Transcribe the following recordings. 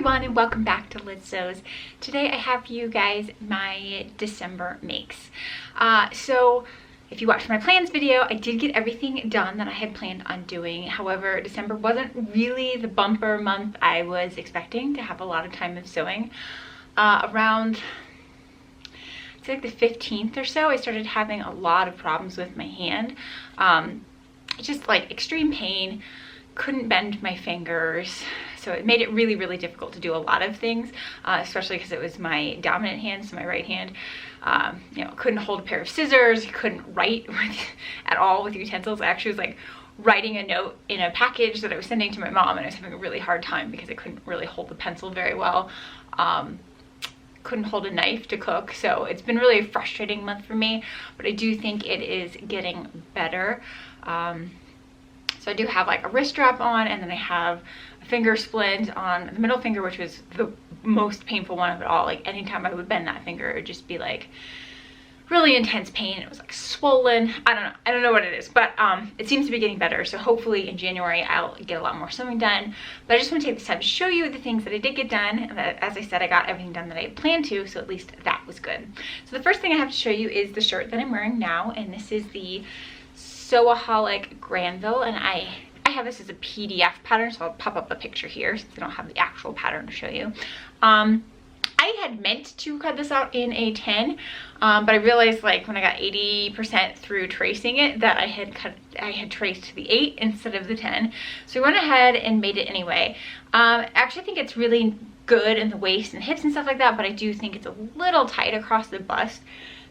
everyone, and welcome back to Liz Sews. Today I have for you guys my December makes. So if you watched my plans video, I did get everything done that I had planned on doing. However, December wasn't really the bumper month I was expecting to have a lot of time of sewing. Around it's like the 15th or so, I started having a lot of problems with my hand. Just like extreme pain, couldn't bend my fingers, so it made it really, really difficult to do a lot of things, especially because it was my dominant hand, so my right hand. Couldn't hold a pair of scissors, couldn't write at all with utensils. I actually was like writing a note in a package that I was sending to my mom, and I was having a really hard time because I couldn't really hold the pencil very well. Couldn't hold a knife to cook, so it's been really a frustrating month for me, but I do think it is getting better. So I do have like a wrist strap on, and then I have a finger splint on the middle finger, which was the most painful one of it all. Like anytime I would bend that finger, it would just be like really intense pain. It was like swollen. I don't know what it is, but it seems to be getting better. So hopefully in January I'll get a lot more sewing done. But I just want to take this time to show you the things that I did get done, and that, as I said, I got everything done that I had planned to, so at least that was good. So the first thing I have to show you is the shirt that I'm wearing now, and this is the Sewaholic Granville, and I have this as a PDF pattern, so I'll pop up a picture here since I don't have the actual pattern to show you. I had meant to cut this out in a 10, but I realized like when I got 80% through tracing it that I had traced the 8 instead of the 10. So I went ahead and made it anyway. I actually think it's really good in the waist and hips and stuff like that, but I do think it's a little tight across the bust.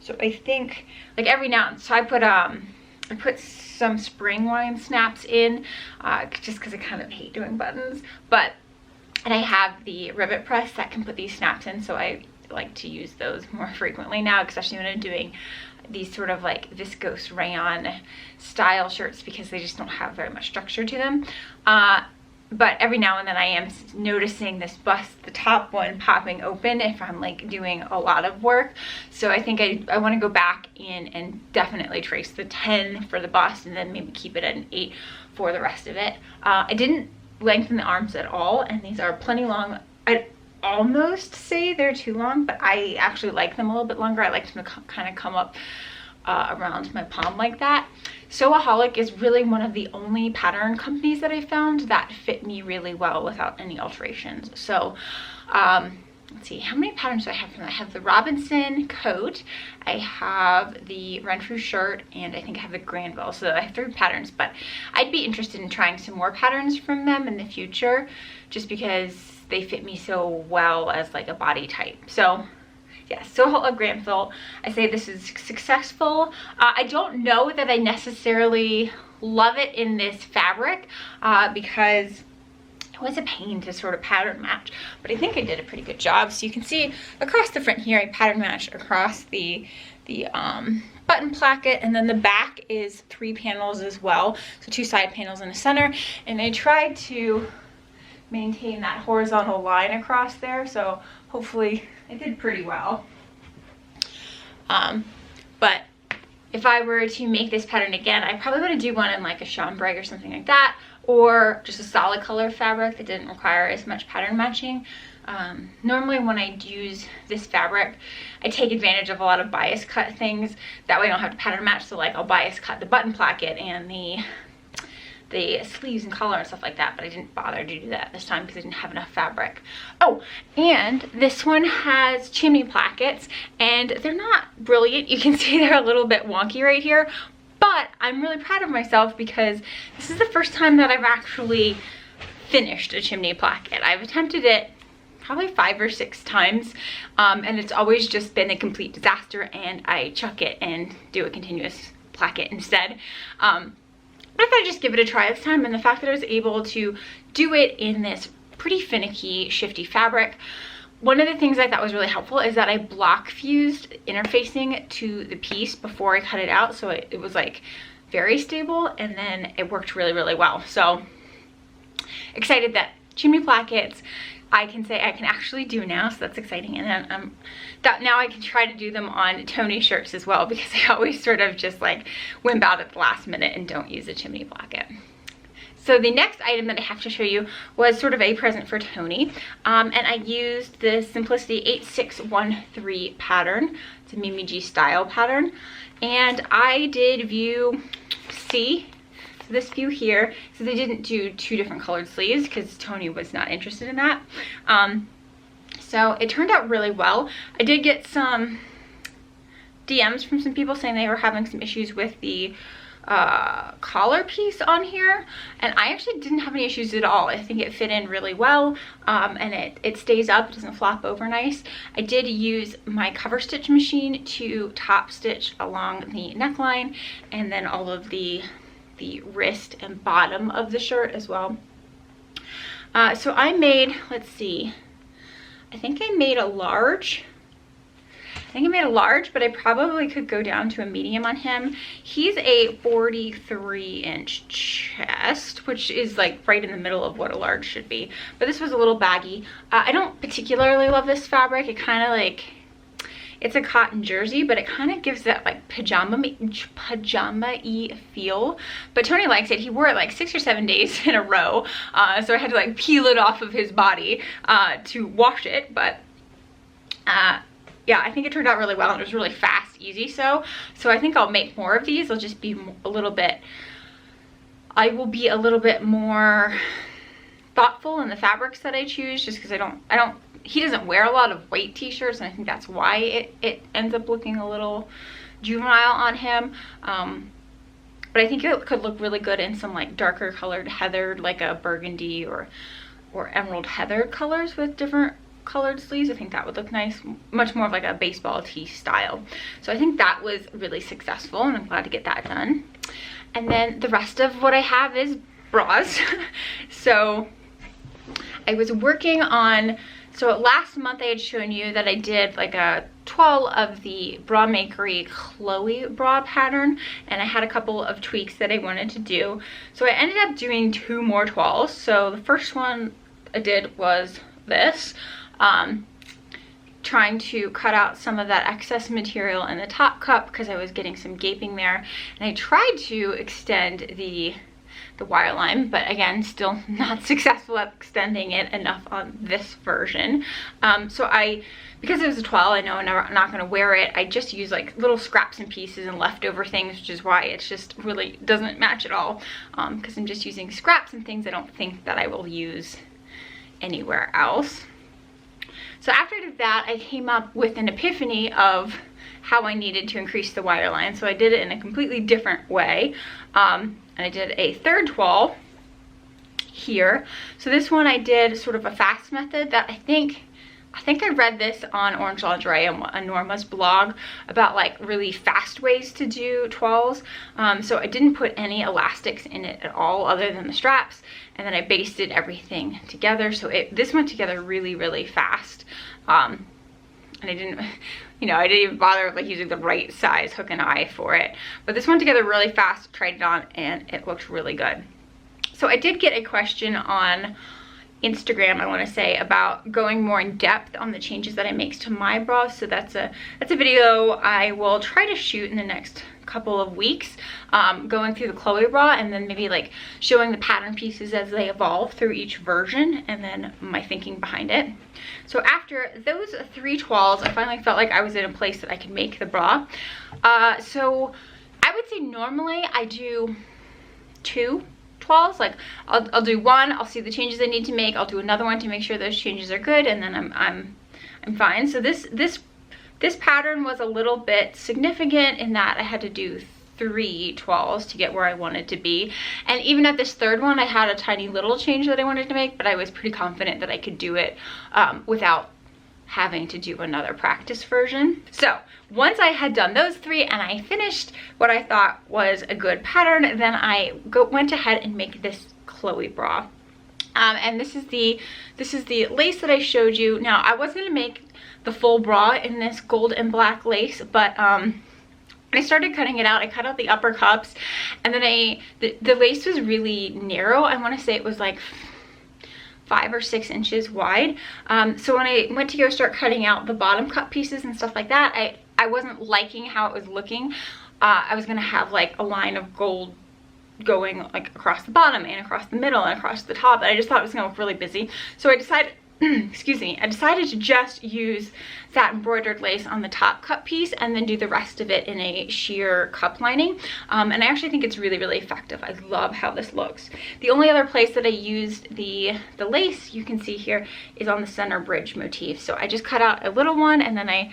So I think like every now and so I put some spring line snaps in just because I kind of hate doing buttons, and I have the rivet press that can put these snaps in, so I like to use those more frequently now, especially when I'm doing these sort of like viscose rayon style shirts, because they just don't have very much structure to them. But every now and then I am noticing this bust, the top one, popping open if I'm like doing a lot of work. So I think I want to go back in and definitely trace the 10 for the bust, and then maybe keep it at an 8 for the rest of it. I didn't lengthen the arms at all, and these are plenty long. I'd almost say they're too long, but I actually like them a little bit longer. I like them to kind of come up around my palm like that. Sewaholic is really one of the only pattern companies that I found that fit me really well without any alterations. So let's see, how many patterns do I have from that? I have the Robinson coat, I have the Renfrew shirt, and I think I have the Granville. So I have 3 patterns, but I'd be interested in trying some more patterns from them in the future, just because they fit me so well as like a body type. So yeah, Sewaholic Granville, I say this is successful. I don't know that I necessarily love it in this fabric because it was a pain to sort of pattern match, but I think I did a pretty good job. So you can see across the front here, I pattern matched across the button placket, and then the back is 3 panels as well, so 2 side panels in the center, and I tried to maintain that horizontal line across there, so hopefully I did pretty well. But if I were to make this pattern again, I probably want to do one in like a chambray or something like that, or just a solid color fabric that didn't require as much pattern matching. Normally when I use this fabric, I take advantage of a lot of bias cut things. That way I don't have to pattern match, so like I'll bias cut the button placket and the sleeves and collar and stuff like that, but I didn't bother to do that this time because I didn't have enough fabric. Oh, and this one has chimney plackets, and they're not brilliant. You can see they're a little bit wonky right here, but I'm really proud of myself because this is the first time that I've actually finished a chimney placket. I've attempted it probably 5 or 6 times, and it's always just been a complete disaster, and I chuck it and do a continuous placket instead. I thought I'd just give it a try this time, and the fact that I was able to do it in this pretty finicky, shifty fabric. One of the things I thought was really helpful is that I block fused interfacing to the piece before I cut it out, so it was like very stable, and then it worked really, really well. So excited that chimney plackets I can say I can actually do now, so that's exciting. And then now I can try to do them on Tony shirts as well, because I always sort of just like wimp out at the last minute and don't use a chimney placket. So the next item that I have to show you was sort of a present for Tony, and I used the Simplicity 8613 pattern. It's a Mimi G style pattern, and I did view C. So this view here, so they didn't do 2 different colored sleeves because Tony was not interested in that. So it turned out really well. I did get some DMs from some people saying they were having some issues with the collar piece on here, and I actually didn't have any issues at all. I think it fit in really well, and it stays up, it doesn't flop over nice. I did use my cover stitch machine to top stitch along the neckline and then all of the wrist and bottom of the shirt as well. So I made, let's see, I think I made a large. But I probably could go down to a medium on him. He's a 43-inch chest, which is like right in the middle of what a large should be. But this was a little baggy. I don't particularly love this fabric. It kind of like, it's a cotton jersey, but it kind of gives that like pajama-y feel. But Tony likes it. He wore it like 6 or 7 days in a row. So I had to like peel it off of his body to wash it. But yeah, I think it turned out really well, and it was really fast, easy So I think I'll make more of these. I'll just be a little bit, I will be a little bit more thoughtful in the fabrics that I choose, just because he doesn't wear a lot of white t-shirts, and I think that's why it ends up looking a little juvenile on him. But I think it could look really good in some like darker colored heathered, like a burgundy or emerald heathered colors with different colored sleeves. I think that would look nice, much more of like a baseball tee style. So I think that was really successful, and I'm glad to get that done. And then the rest of what I have is bras. So I was working on, so last month I had shown you that I did like a toile of the Bra Makery Chloe Bra pattern, and I had a couple of tweaks that I wanted to do. So I ended up doing 2 more toiles. So the first one I did was this. Trying to cut out some of that excess material in the top cup because I was getting some gaping there, and I tried to extend the wire line, but again, still not successful at extending it enough on this version. So because it was a toile, I know I'm not going to wear it, I just use like little scraps and pieces and leftover things, which is why it's just really doesn't match at all, because I'm just using scraps and things I don't think that I will use anywhere else. So after I did that, I came up with an epiphany of how I needed to increase the wire line. So I did it in a completely different way. And I did a third toile here. So this one I did sort of a fast method that I think I read this on Orange Lingerie on Norma's blog about like really fast ways to do toiles. So I didn't put any elastics in it at all other than the straps, and then I basted everything together. So this went together really, really fast. And I didn't even bother with like using the right size hook and eye for it. But this went together really fast, tried it on, and it looked really good. So I did get a question on Instagram, I want to say, about going more in depth on the changes that I make to my bras. So that's a video I will try to shoot in the next couple of weeks, going through the Chloe bra and then maybe like showing the pattern pieces as they evolve through each version and then my thinking behind it. So after those 3 toiles, I finally felt like I was in a place that I could make the bra. So I would say normally I do 2 toiles. Like I'll do one, I'll see the changes I need to make, I'll do another one to make sure those changes are good, and then I'm fine. So this pattern was a little bit significant in that I had to do 3 toiles to get where I wanted to be, and even at this third one I had a tiny little change that I wanted to make, but I was pretty confident that I could do it without having to do another practice version. So once I had done those 3 and I finished what I thought was a good pattern, then I went ahead and make this Chloe bra. And this is the lace that I showed you. Now I was going to make the full bra in this gold and black lace, but when I started cutting it out, I cut out the upper cups, and then the lace was really narrow. I want to say it was like 5 or 6 inches wide. So when I went to go start cutting out the bottom cut pieces and stuff like that, I wasn't liking how it was looking. I was gonna have like a line of gold going like across the bottom and across the middle and across the top, and I just thought it was gonna look really busy. So I decided, excuse me, I decided to just use that embroidered lace on the top cup piece and then do the rest of it in a sheer cup lining. And I actually think it's really, really effective. I love how this looks. The only other place that I used the lace, you can see here, is on the center bridge motif. So I just cut out a little one, and then a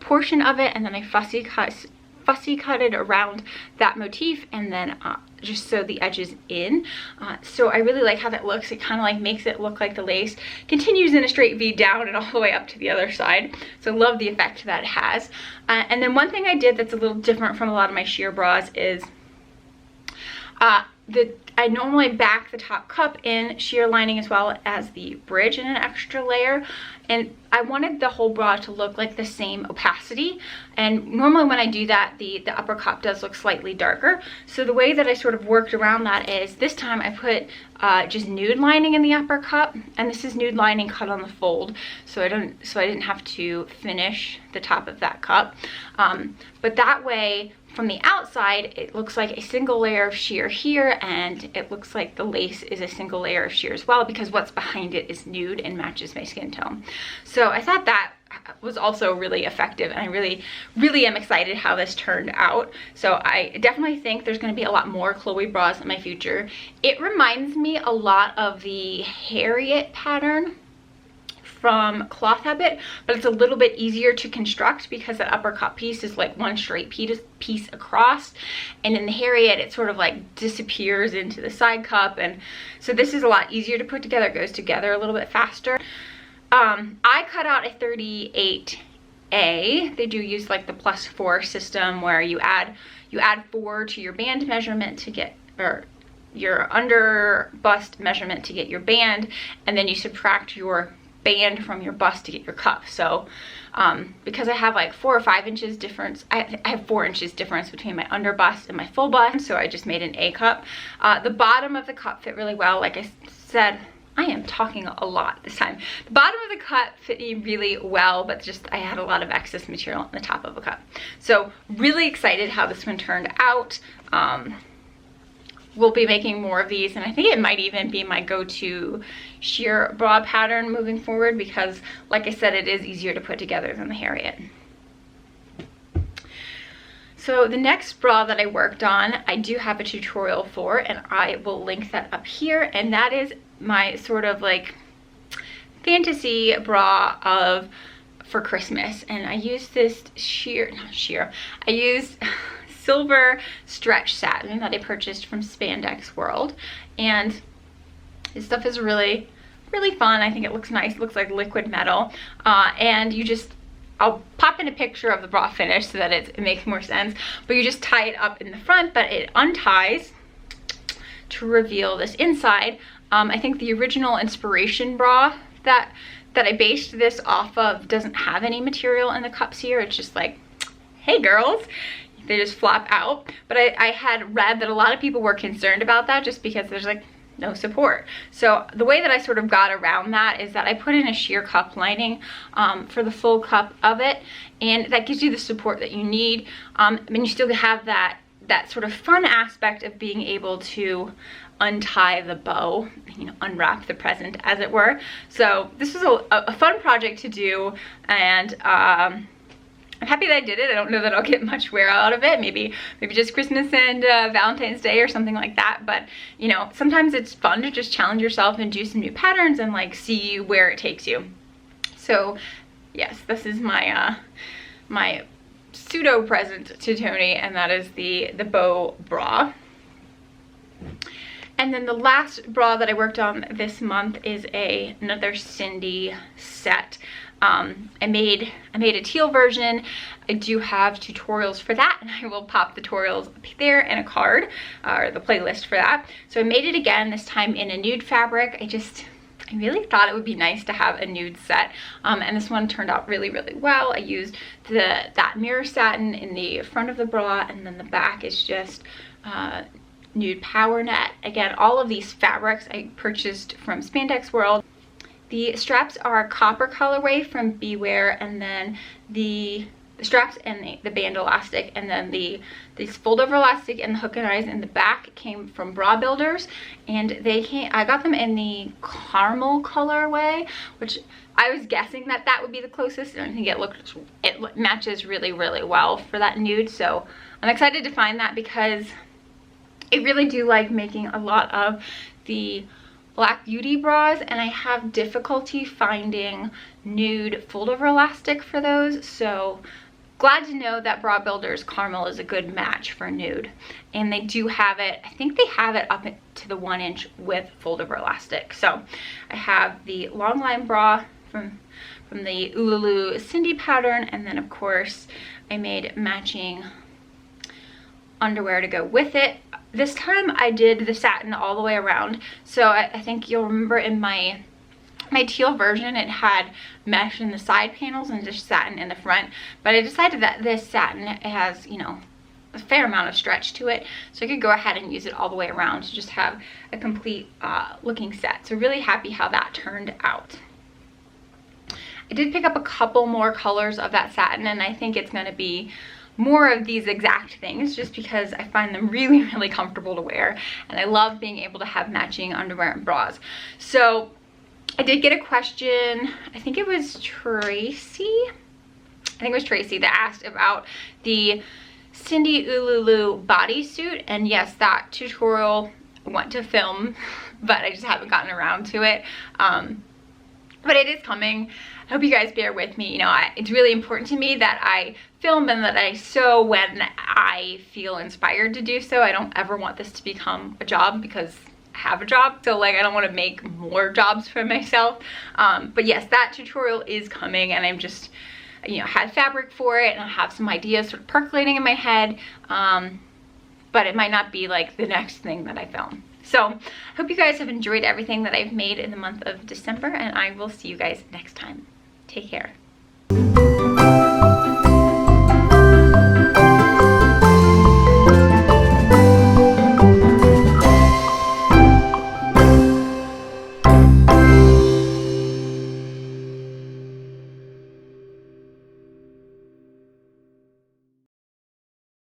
portion of it, and then I fussy cut it around that motif, and then just sew the edges in. So I really like how that looks. It kind of like makes it look like the lace continues in a straight V down and all the way up to the other side. So I love the effect that it has. And then one thing I did that's a little different from a lot of my sheer bras is I normally back the top cup in sheer lining as well as the bridge in an extra layer, and I wanted the whole bra to look like the same opacity. And normally when I do that, the upper cup does look slightly darker. So the way that I sort of worked around that is this time I put just nude lining in the upper cup, and this is nude lining cut on the fold, so I didn't have to finish the top of that cup. But that way, from the outside, it looks like a single layer of sheer here, and it looks like the lace is a single layer of sheer as well, because what's behind it is nude and matches my skin tone. So I thought that was also really effective, and I really, really am excited how this turned out. So I definitely think there's going to be a lot more Chloe bras in my future. It reminds me a lot of the Harriet pattern from Cloth Habit, but it's a little bit easier to construct because that upper cup piece is like one straight piece across, and in the Harriet it sort of like disappears into the side cup, and so this is a lot easier to put together. It goes together a little bit faster. I cut out a 38A. They do use like the +4 system where you add 4 to your band measurement to get, or your under bust measurement to get your band, and then you subtract your band from your bust to get your cuff. So because I have like 4 or 5 inches difference, I have 4 inches difference between my under bust and my full bust, so I just made an A cup. The bottom of the cup fit really well. Like I said, I am talking a lot this time. The bottom of the cup fit me really well, but just I had a lot of excess material on the top of the cup. So really excited how this one turned out. We'll be making more of these, and I think it might even be my go-to sheer bra pattern moving forward, because like I said, it is easier to put together than the Harriet. So the next bra that I worked on, I do have a tutorial for, and I will link that up here, and that is my sort of like fantasy bra for Christmas. And I used this I used silver stretch satin that I purchased from Spandex World, and this stuff is really, really fun. I think it looks nice. It looks like liquid metal, and I'll pop in a picture of the bra finish so that it makes more sense, but you just tie it up in the front, but it unties to reveal this inside. I think the original inspiration bra that I based this off of doesn't have any material in the cups here. It's just like, hey girls, they just flop out. But I had read that a lot of people were concerned about that just because there's like no support. So the way that I sort of got around that is that I put in a sheer cup lining for the full cup of it, and that gives you the support that you need. And you still have that sort of fun aspect of being able to untie the bow, you know, unwrap the present, as it were. So this was a fun project to do, and I'm happy that I did it. I don't know that I'll get much wear out of it. Maybe just Christmas and Valentine's Day or something like that. But you know, sometimes it's fun to just challenge yourself and do some new patterns and like see where it takes you. So yes, this is my my pseudo present to Tony, and that is the bow bra. And then the last bra that I worked on this month is another Cindy set. I made a teal version. I do have tutorials for that, and I will pop the tutorials up there in a card, or the playlist for that. So I made it again, this time in a nude fabric. I really thought it would be nice to have a nude set, and this one turned out really, really well. I used that mirror satin in the front of the bra, and then the back is just nude power net. Again, all of these fabrics I purchased from Spandex World. The straps are copper colorway from Beware, and then the straps and the band elastic, and then these fold over elastic and the hook and eyes in the back came from Bra Builders, and I got them in the caramel colorway, which I was guessing that would be the closest, and I think it matches really, really well for that nude. So I'm excited to find that, because I really do like making a lot of the Black Beauty bras, and I have difficulty finding nude fold over elastic for those. So glad to know that Bra Builders Caramel is a good match for nude, and they do have it. I think they have it up to the 1 inch with fold over elastic. So I have the long line bra from the Ululu Cindy pattern, and then of course I made matching underwear to go with it. This time I did the satin all the way around. So I think you'll remember in my teal version it had mesh in the side panels and just satin in the front, but I decided that this satin has, you know, a fair amount of stretch to it, so I could go ahead and use it all the way around to just have a complete looking set. So really happy how that turned out. I did pick up a couple more colors of that satin, and I think it's going to be more of these exact things, just because I find them really, really comfortable to wear, and I love being able to have matching underwear and bras. So I did get a question, I think it was Tracy that asked about the Cindy Ululu bodysuit, and yes, that tutorial I want to film, but I just haven't gotten around to it. But it is coming. I hope you guys bear with me. You know, it's really important to me that I film and that I sew when I feel inspired to do so. I don't ever want this to become a job, because I have a job. So like, I don't want to make more jobs for myself. But yes, that tutorial is coming, and I'm just, you know, had fabric for it, and I have some ideas sort of percolating in my head. But it might not be like the next thing that I film. So I hope you guys have enjoyed everything that I've made in the month of December, and I will see you guys next time. Take care.